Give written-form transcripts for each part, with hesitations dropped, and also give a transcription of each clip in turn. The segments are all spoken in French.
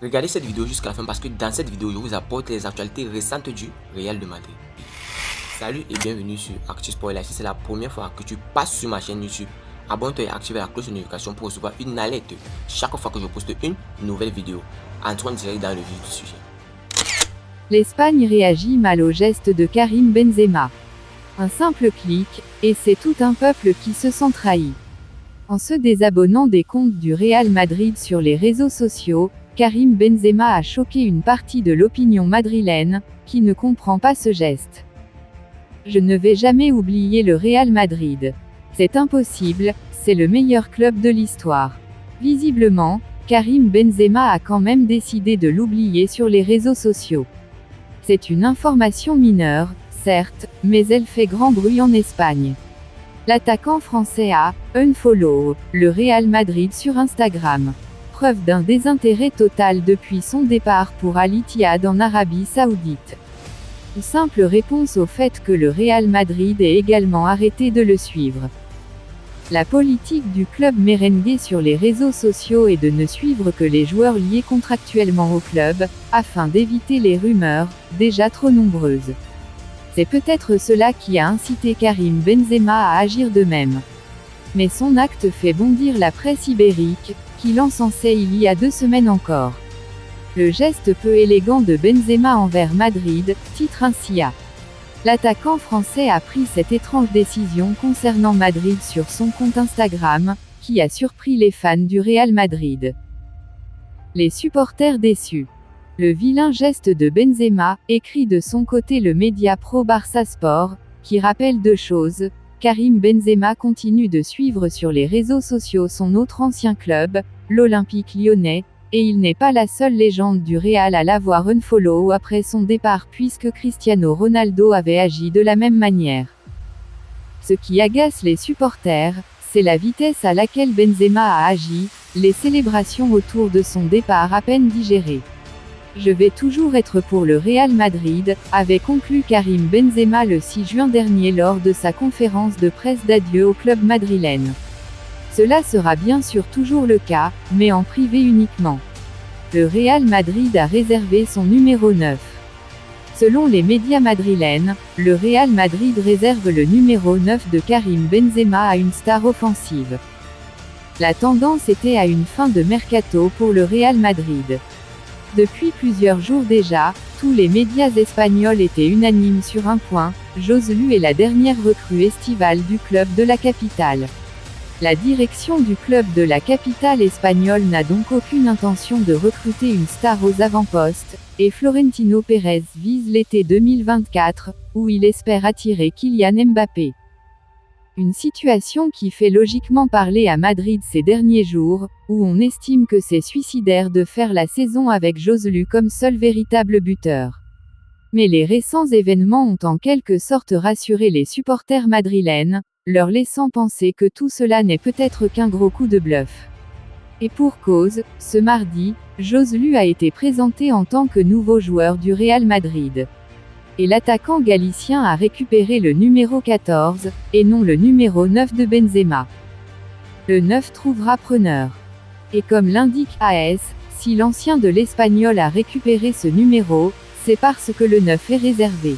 Regardez cette vidéo jusqu'à la fin parce que dans cette vidéo, je vous apporte les actualités récentes du Real de Madrid. Salut et bienvenue sur ActuSport. Si c'est la première fois que tu passes sur ma chaîne YouTube, abonne-toi et active la cloche de notification pour recevoir une alerte chaque fois que je poste une nouvelle vidéo. Entrons direct dans le vif du sujet. L'Espagne réagit mal au geste de Karim Benzema. Un simple clic, et c'est tout un peuple qui se sent trahi. En se désabonnant des comptes du Real Madrid sur les réseaux sociaux, Karim Benzema a choqué une partie de l'opinion madrilène, qui ne comprend pas ce geste. Je ne vais jamais oublier le Real Madrid. C'est impossible, c'est le meilleur club de l'histoire. Visiblement, Karim Benzema a quand même décidé de l'oublier sur les réseaux sociaux. C'est une information mineure, certes, mais elle fait grand bruit en Espagne. L'attaquant français a unfollow le Real Madrid sur Instagram. Preuve d'un désintérêt total depuis son départ pour Al Ittihad en Arabie Saoudite. Une simple réponse au fait que le Real Madrid ait également arrêté de le suivre. La politique du club merengue sur les réseaux sociaux est de ne suivre que les joueurs liés contractuellement au club, afin d'éviter les rumeurs, déjà trop nombreuses. C'est peut-être cela qui a incité Karim Benzema à agir de même. Mais son acte fait bondir la presse ibérique, qui l'encensait il y a 2 semaines encore. Le geste peu élégant de Benzema envers Madrid, titre ainsi A. L'attaquant français a pris cette étrange décision concernant Madrid sur son compte Instagram, qui a surpris les fans du Real Madrid. Les supporters déçus. Le vilain geste de Benzema, écrit de son côté le média pro Barça Sport, qui rappelle 2 choses. Karim Benzema continue de suivre sur les réseaux sociaux son autre ancien club, l'Olympique lyonnais, et il n'est pas la seule légende du Real à l'avoir unfollow après son départ puisque Cristiano Ronaldo avait agi de la même manière. Ce qui agace les supporters, c'est la vitesse à laquelle Benzema a agi, les célébrations autour de son départ à peine digérées. Je vais toujours être pour le Real Madrid, avait conclu Karim Benzema le 6 juin dernier lors de sa conférence de presse d'adieu au club madrilène. Cela sera bien sûr toujours le cas, mais en privé uniquement. Le Real Madrid a réservé son numéro 9. Selon les médias madrilènes, le Real Madrid réserve le numéro 9 de Karim Benzema à une star offensive. La tendance était à une fin de mercato pour le Real Madrid. Depuis plusieurs jours déjà, tous les médias espagnols étaient unanimes sur un point, Joselu est la dernière recrue estivale du club de la capitale. La direction du club de la capitale espagnole n'a donc aucune intention de recruter une star aux avant-postes, et Florentino Pérez vise l'été 2024, où il espère attirer Kylian Mbappé. Une situation qui fait logiquement parler à Madrid ces derniers jours, où on estime que c'est suicidaire de faire la saison avec Joselu comme seul véritable buteur. Mais les récents événements ont en quelque sorte rassuré les supporters madrilènes, leur laissant penser que tout cela n'est peut-être qu'un gros coup de bluff. Et pour cause, ce mardi, Joselu a été présenté en tant que nouveau joueur du Real Madrid. Et l'attaquant galicien a récupéré le numéro 14, et non le numéro 9 de Benzema. Le 9 trouvera preneur. Et comme l'indique AS, si l'ancien de l'Espagnol a récupéré ce numéro, c'est parce que le 9 est réservé.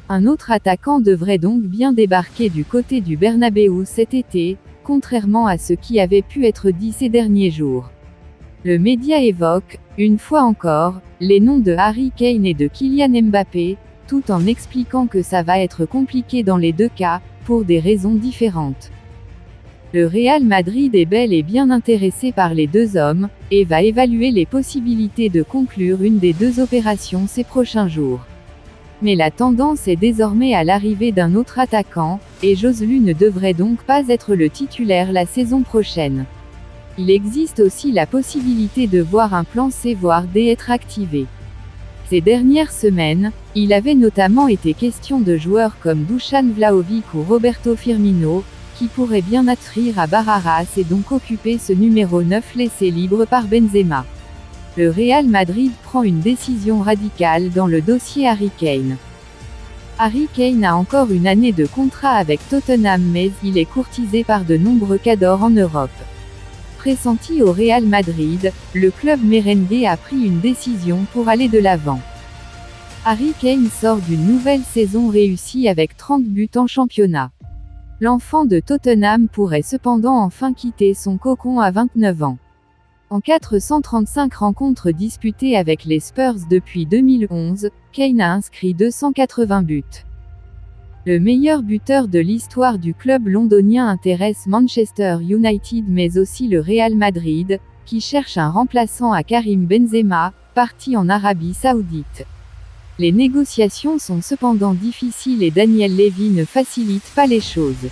Un autre attaquant devrait donc bien débarquer du côté du Bernabéu cet été, contrairement à ce qui avait pu être dit ces derniers jours. Le média évoque, une fois encore, les noms de Harry Kane et de Kylian Mbappé, tout en expliquant que ça va être compliqué dans les 2 cas, pour des raisons différentes. Le Real Madrid est bel et bien intéressé par les 2 hommes, et va évaluer les possibilités de conclure une des 2 opérations ces prochains jours. Mais la tendance est désormais à l'arrivée d'un autre attaquant, et Joselu ne devrait donc pas être le titulaire la saison prochaine. Il existe aussi la possibilité de voir un plan C voire D être activé. Ces dernières semaines, il avait notamment été question de joueurs comme Dusan Vlahovic ou Roberto Firmino, qui pourraient bien atterrir à Barajas et donc occuper ce numéro 9 laissé libre par Benzema. Le Real Madrid prend une décision radicale dans le dossier Harry Kane. Harry Kane a encore une année de contrat avec Tottenham mais il est courtisé par de nombreux cadors en Europe. pressenti au Real Madrid, le club merengue a pris une décision pour aller de l'avant. Harry Kane sort d'une nouvelle saison réussie avec 30 buts en championnat. L'enfant de Tottenham pourrait cependant enfin quitter son cocon à 29 ans. En 435 rencontres disputées avec les Spurs depuis 2011, Kane a inscrit 280 buts. Le meilleur buteur de l'histoire du club londonien intéresse Manchester United mais aussi le Real Madrid, qui cherche un remplaçant à Karim Benzema, parti en Arabie Saoudite. Les négociations sont cependant difficiles et Daniel Levy ne facilite pas les choses.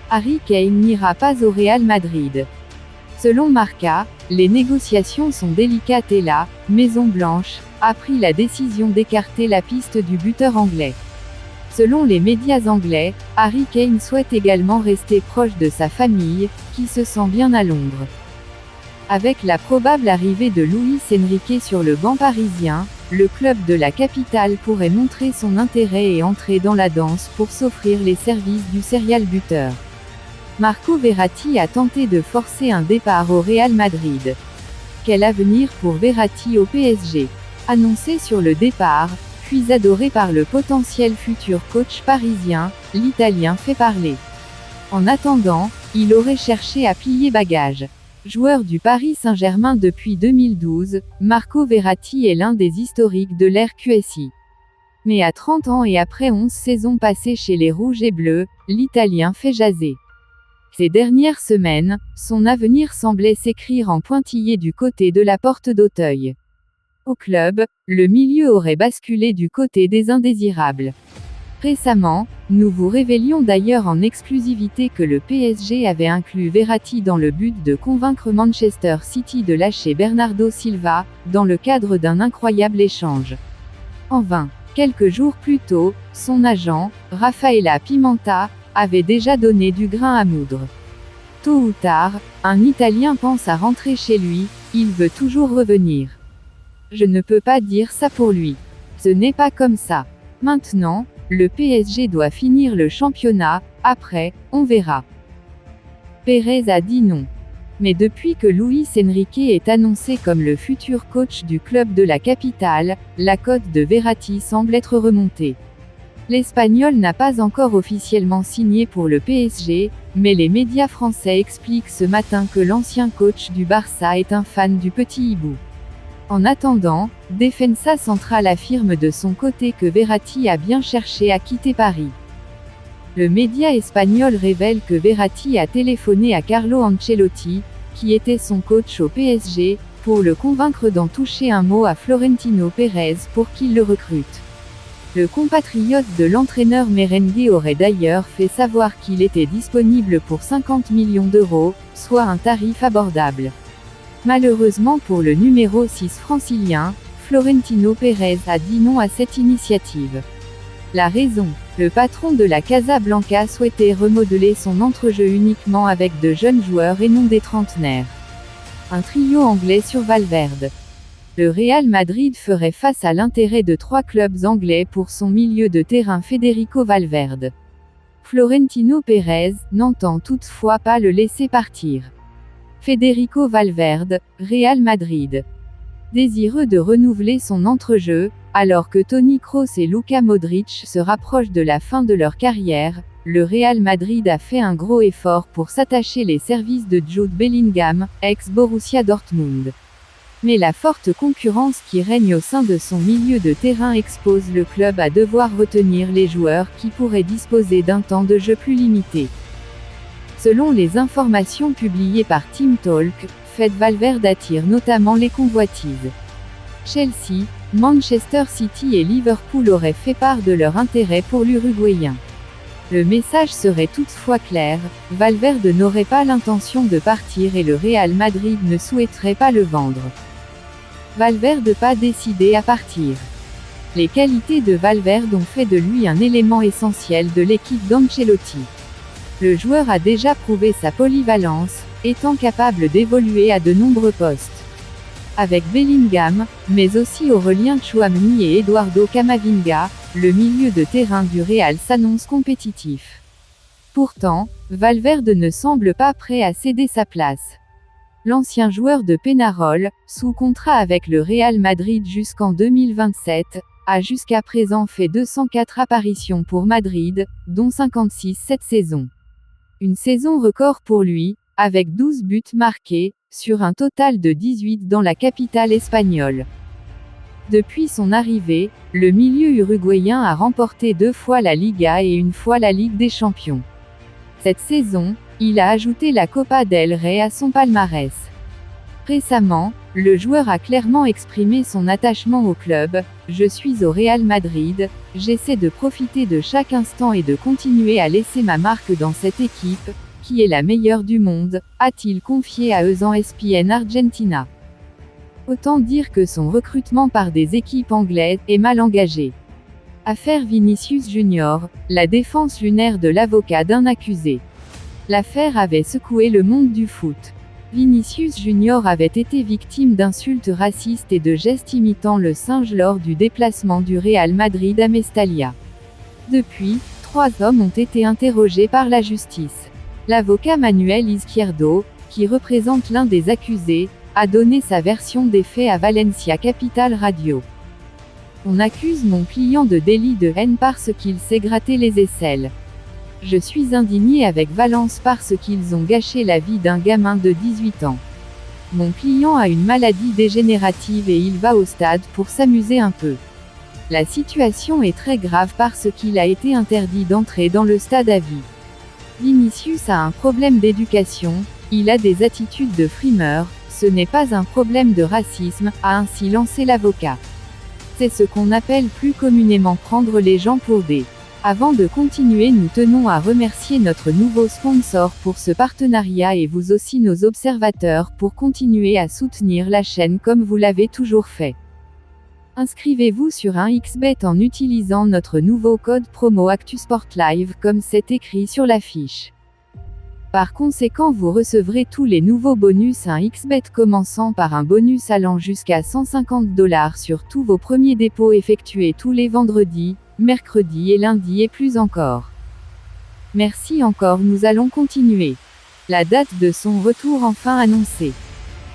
Harry Kane n'ira pas au Real Madrid. Selon Marca, les négociations sont délicates et la Maison-Blanche a pris la décision d'écarter la piste du buteur anglais. Selon les médias anglais, Harry Kane souhaite également rester proche de sa famille, qui se sent bien à Londres. Avec la probable arrivée de Luis Enrique sur le banc parisien, le club de la capitale pourrait montrer son intérêt et entrer dans la danse pour s'offrir les services du serial buteur. Marco Verratti a tenté de forcer un départ au Real Madrid. Quel avenir pour Verratti au PSG? Annoncé sur le départ, puis adoré par le potentiel futur coach parisien, l'Italien fait parler. En attendant, il aurait cherché à plier bagages. Joueur du Paris Saint-Germain depuis 2012, Marco Verratti est l'un des historiques de l'ère QSI. Mais à 30 ans et après 11 saisons passées chez les Rouges et Bleus, l'Italien fait jaser. Ces dernières semaines, son avenir semblait s'écrire en pointillé du côté de la porte d'Auteuil. Au club, le milieu aurait basculé du côté des indésirables. Récemment, nous vous révélions d'ailleurs en exclusivité que le PSG avait inclus Verratti dans le but de convaincre Manchester City de lâcher Bernardo Silva, dans le cadre d'un incroyable échange. En vain. Quelques jours plus tôt, son agent, Raffaella Pimenta, avait déjà donné du grain à moudre. Tôt ou tard, un Italien pense à rentrer chez lui, il veut toujours revenir. Je ne peux pas dire ça pour lui. Ce n'est pas comme ça. Maintenant, le PSG doit finir le championnat, après, on verra. Pérez a dit non. Mais depuis que Luis Enrique est annoncé comme le futur coach du club de la capitale, la cote de Verratti semble être remontée. L'Espagnol n'a pas encore officiellement signé pour le PSG, mais les médias français expliquent ce matin que l'ancien coach du Barça est un fan du petit hibou. En attendant, Defensa Central affirme de son côté que Verratti a bien cherché à quitter Paris. Le média espagnol révèle que Verratti a téléphoné à Carlo Ancelotti, qui était son coach au PSG, pour le convaincre d'en toucher un mot à Florentino Pérez pour qu'il le recrute. Le compatriote de l'entraîneur merengue aurait d'ailleurs fait savoir qu'il était disponible pour 50 millions d'euros, soit un tarif abordable. Malheureusement pour le numéro 6 francilien, Florentino Pérez a dit non à cette initiative. La raison, le patron de la Casablanca souhaitait remodeler son entrejeu uniquement avec de jeunes joueurs et non des trentenaires. Un trio anglais sur Valverde. Le Real Madrid ferait face à l'intérêt de 3 clubs anglais pour son milieu de terrain Federico Valverde. Florentino Pérez n'entend toutefois pas le laisser partir. Federico Valverde, Real Madrid. Désireux de renouveler son entrejeu, alors que Toni Kroos et Luka Modric se rapprochent de la fin de leur carrière, le Real Madrid a fait un gros effort pour s'attacher les services de Jude Bellingham, ex-Borussia Dortmund. Mais la forte concurrence qui règne au sein de son milieu de terrain expose le club à devoir retenir les joueurs qui pourraient disposer d'un temps de jeu plus limité. Selon les informations publiées par Team Talk, Fed Valverde attire notamment les convoitises. Chelsea, Manchester City et Liverpool auraient fait part de leur intérêt pour l'Uruguayen. Le message serait toutefois clair, Valverde n'aurait pas l'intention de partir et le Real Madrid ne souhaiterait pas le vendre. Valverde pas décidé à partir. Les qualités de Valverde ont fait de lui un élément essentiel de l'équipe d'Ancelotti. Le joueur a déjà prouvé sa polyvalence, étant capable d'évoluer à de nombreux postes. Avec Bellingham, mais aussi Aurélien Tchouaméni et Eduardo Camavinga, le milieu de terrain du Real s'annonce compétitif. Pourtant, Valverde ne semble pas prêt à céder sa place. L'ancien joueur de Peñarol, sous contrat avec le Real Madrid jusqu'en 2027, a jusqu'à présent fait 204 apparitions pour Madrid, dont 56 cette saison. Une saison record pour lui, avec 12 buts marqués, sur un total de 18 dans la capitale espagnole. Depuis son arrivée, le milieu uruguayen a remporté 2 fois la Liga et 1 fois la Ligue des Champions. Cette saison, il a ajouté la Copa del Rey à son palmarès. Récemment, le joueur a clairement exprimé son attachement au club. « Je suis au Real Madrid, j'essaie de profiter de chaque instant et de continuer à laisser ma marque dans cette équipe, qui est la meilleure du monde », a-t-il confié à ESPN Argentina. Autant dire que son recrutement par des équipes anglaises est mal engagé. Affaire Vinicius Junior, la défense lunaire de l'avocat d'un accusé. L'affaire avait secoué le monde du foot. Vinicius Junior avait été victime d'insultes racistes et de gestes imitant le singe lors du déplacement du Real Madrid à Mestalla. Depuis, 3 hommes ont été interrogés par la justice. L'avocat Manuel Izquierdo, qui représente l'un des accusés, a donné sa version des faits à Valencia Capital Radio. On accuse mon client de délit de haine parce qu'il s'est gratté les aisselles. Je suis indigné avec Valence parce qu'ils ont gâché la vie d'un gamin de 18 ans. Mon client a une maladie dégénérative et il va au stade pour s'amuser un peu. La situation est très grave parce qu'il a été interdit d'entrer dans le stade à vie. Vinicius a un problème d'éducation, il a des attitudes de frimeur, ce n'est pas un problème de racisme, a ainsi lancé l'avocat. C'est ce qu'on appelle plus communément prendre les gens pour des. Avant de continuer, nous tenons à remercier notre nouveau sponsor pour ce partenariat et vous aussi nos observateurs pour continuer à soutenir la chaîne comme vous l'avez toujours fait. Inscrivez-vous sur un xBet en utilisant notre nouveau code promo ActuSportLive comme c'est écrit sur l'affiche. Par conséquent, vous recevrez tous les nouveaux bonus à un xBet commençant par un bonus allant jusqu'à $150 sur tous vos premiers dépôts effectués tous les vendredis, mercredis et lundis et plus encore. Merci encore, nous allons continuer. La date de son retour enfin annoncée.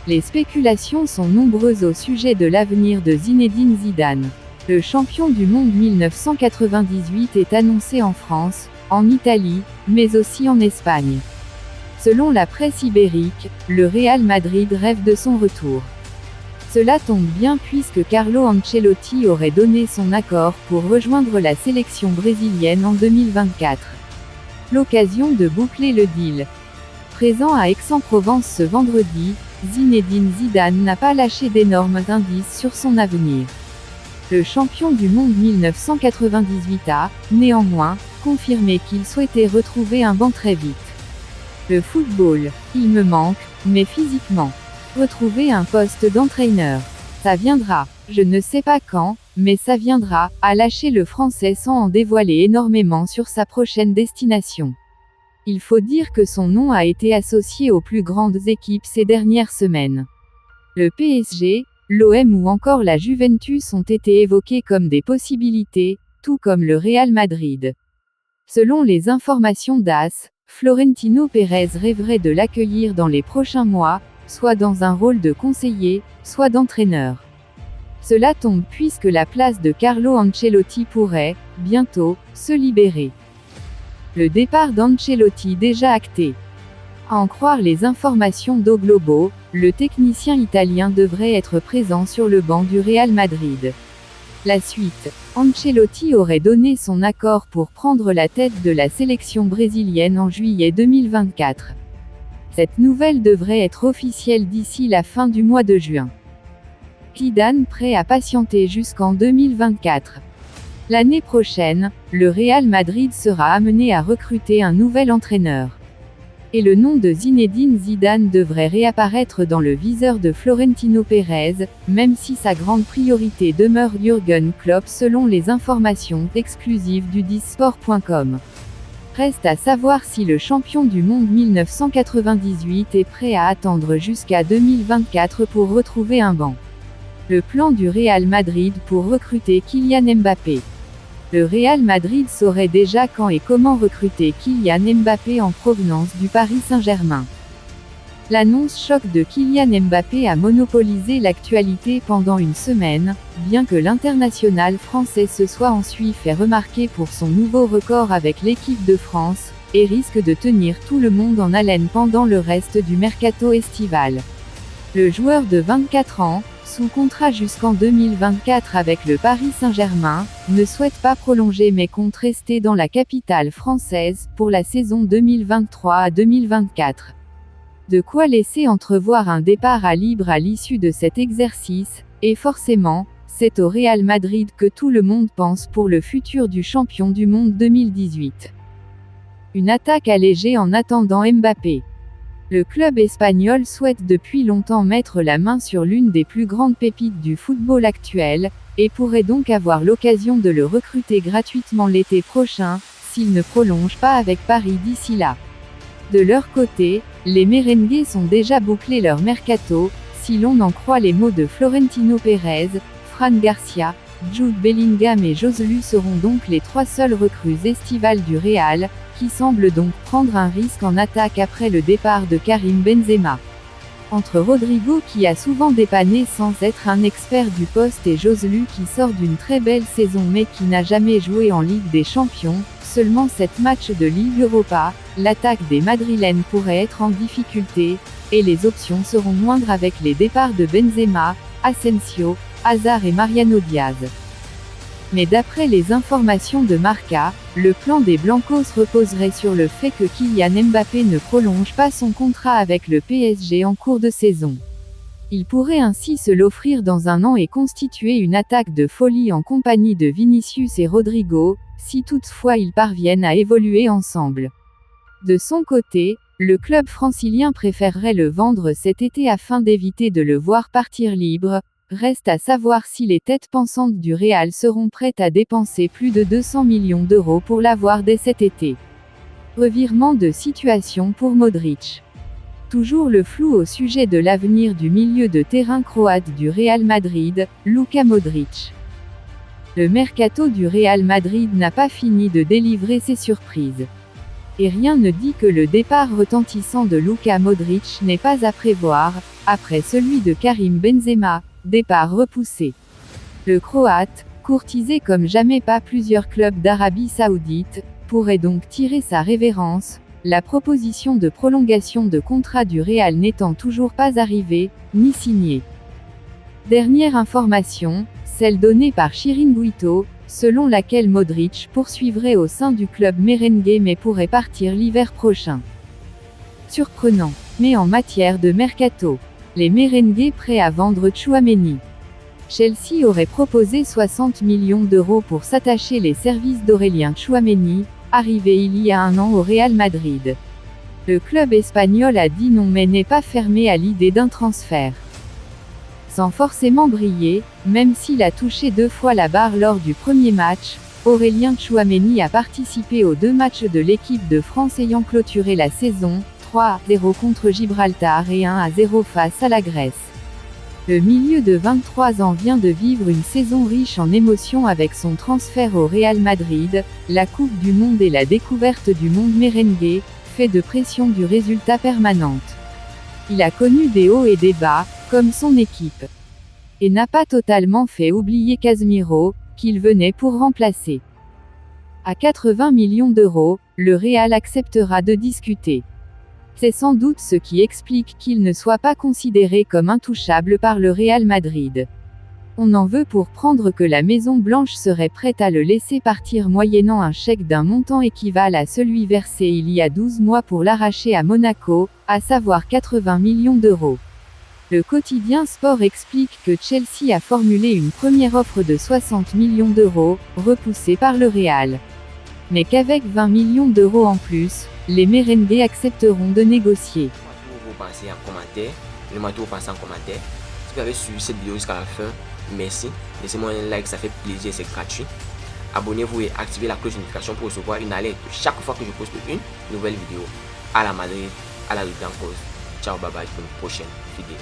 Les spéculations sont nombreuses au sujet de l'avenir de Zinedine Zidane. Le champion du monde 1998 est annoncé en France, en Italie, mais aussi en Espagne. Selon la presse ibérique, le Real Madrid rêve de son retour. Cela tombe bien puisque Carlo Ancelotti aurait donné son accord pour rejoindre la sélection brésilienne en 2024. L'occasion de boucler le deal. Présent à Aix-en-Provence ce vendredi, Zinedine Zidane n'a pas lâché d'énormes indices sur son avenir. Le champion du monde 1998 a, néanmoins, confirmé qu'il souhaitait retrouver un banc très vite. Le football, il me manque, mais physiquement. Retrouver un poste d'entraîneur. Ça viendra, je ne sais pas quand, mais ça viendra, a lâché le Français sans en dévoiler énormément sur sa prochaine destination. Il faut dire que son nom a été associé aux plus grandes équipes ces dernières semaines. Le PSG, l'OM ou encore la Juventus ont été évoqués comme des possibilités, tout comme le Real Madrid. Selon les informations d'AS, Florentino Pérez rêverait de l'accueillir dans les prochains mois, soit dans un rôle de conseiller, soit d'entraîneur. Cela tombe puisque la place de Carlo Ancelotti pourrait, bientôt, se libérer. Le départ d'Ancelotti déjà acté. À en croire les informations d'O Globo, le technicien italien devrait être présent sur le banc du Real Madrid. La suite, Ancelotti aurait donné son accord pour prendre la tête de la sélection brésilienne en juillet 2024. Cette nouvelle devrait être officielle d'ici la fin du mois de juin. Zidane prêt à patienter jusqu'en 2024. L'année prochaine, le Real Madrid sera amené à recruter un nouvel entraîneur. Et le nom de Zinedine Zidane devrait réapparaître dans le viseur de Florentino Pérez, même si sa grande priorité demeure Jürgen Klopp selon les informations exclusives du dissport.com. Reste à savoir si le champion du monde 1998 est prêt à attendre jusqu'à 2024 pour retrouver un banc. Le plan du Real Madrid pour recruter Kylian Mbappé. Le Real Madrid saurait déjà quand et comment recruter Kylian Mbappé en provenance du Paris Saint-Germain. L'annonce choc de Kylian Mbappé a monopolisé l'actualité pendant une semaine, bien que l'international français se soit ensuite fait remarquer pour son nouveau record avec l'équipe de France, et risque de tenir tout le monde en haleine pendant le reste du mercato estival. Le joueur de 24 ans, sous contrat jusqu'en 2024 avec le Paris Saint-Germain, ne souhaite pas prolonger mais compte rester dans la capitale française pour la saison 2023 à 2024. De quoi laisser entrevoir un départ à libre à l'issue de cet exercice, et forcément, c'est au Real Madrid que tout le monde pense pour le futur du champion du monde 2018. Une attaque allégée en attendant Mbappé. Le club espagnol souhaite depuis longtemps mettre la main sur l'une des plus grandes pépites du football actuel, et pourrait donc avoir l'occasion de le recruter gratuitement l'été prochain, s'il ne prolonge pas avec Paris d'ici là. De leur côté, les merengues sont déjà bouclés leur mercato, si l'on en croit les mots de Florentino Pérez. Fran Garcia, Jude Bellingham et Joselu seront donc les 3 seules recrues estivales du Real, qui semble donc prendre un risque en attaque après le départ de Karim Benzema. Entre Rodrigo qui a souvent dépanné sans être un expert du poste et Joselu qui sort d'une très belle saison mais qui n'a jamais joué en Ligue des Champions, seulement 7 matchs de Ligue Europa, l'attaque des Madrilènes pourrait être en difficulté, et les options seront moindres avec les départs de Benzema, Asensio, Hazard et Mariano Diaz. Mais d'après les informations de Marca, le plan des Blancos reposerait sur le fait que Kylian Mbappé ne prolonge pas son contrat avec le PSG en cours de saison. Il pourrait ainsi se l'offrir dans un an et constituer une attaque de folie en compagnie de Vinicius et Rodrigo, si toutefois ils parviennent à évoluer ensemble. De son côté, le club francilien préférerait le vendre cet été afin d'éviter de le voir partir libre. Reste à savoir si les têtes pensantes du Real seront prêtes à dépenser plus de 200 millions d'euros pour l'avoir dès cet été. Revirement de situation pour Modric. Toujours le flou au sujet de l'avenir du milieu de terrain croate du Real Madrid, Luka Modric. Le mercato du Real Madrid n'a pas fini de délivrer ses surprises. Et rien ne dit que le départ retentissant de Luka Modric n'est pas à prévoir, après celui de Karim Benzema, départ repoussé. Le Croate, courtisé comme jamais par plusieurs clubs d'Arabie Saoudite, pourrait donc tirer sa révérence, la proposition de prolongation de contrat du Real n'étant toujours pas arrivée, ni signée. Dernière information, celle donnée par Chiringuito, selon laquelle Modric poursuivrait au sein du club merengue mais pourrait partir l'hiver prochain. Surprenant. Mais en matière de mercato, les merengues prêts à vendre Tchouaméni. Chelsea aurait proposé 60 millions d'euros pour s'attacher les services d'Aurélien Tchouaméni, arrivé il y a un an au Real Madrid. Le club espagnol a dit non mais n'est pas fermé à l'idée d'un transfert. Sans forcément briller, même s'il a touché 2 fois la barre lors du premier match, Aurélien Tchouaméni a participé aux 2 matchs de l'équipe de France ayant clôturé la saison, 3-0 contre Gibraltar et 1-0 face à la Grèce. Le milieu de 23 ans vient de vivre une saison riche en émotions avec son transfert au Real Madrid, la Coupe du Monde et la découverte du monde merengue, fait de pression du résultat permanente. Il a connu des hauts et des bas, comme son équipe. Et n'a pas totalement fait oublier Casemiro, qu'il venait pour remplacer. À 80 millions d'euros, le Real acceptera de discuter. C'est sans doute ce qui explique qu'il ne soit pas considéré comme intouchable par le Real Madrid. On en veut pour prendre que la Maison Blanche serait prête à le laisser partir moyennant un chèque d'un montant équivalent à celui versé il y a 12 mois pour l'arracher à Monaco, à savoir 80 millions d'euros. Le quotidien Sport explique que Chelsea a formulé une première offre de 60 millions d'euros, repoussée par le Real. Mais qu'avec 20 millions d'euros en plus, les merengues accepteront de négocier. Vous pensez en commentaire, dites-moi tout vous pensez en commentaire. Si vous avez suivi cette vidéo jusqu'à la fin, merci. Laissez-moi un like, ça fait plaisir, c'est gratuit. Abonnez-vous et activez la cloche de notification pour recevoir une alerte chaque fois que je poste une nouvelle vidéo. À la Madrid, à la lutte en cause. Ciao, bye bye pour une prochaine vidéo.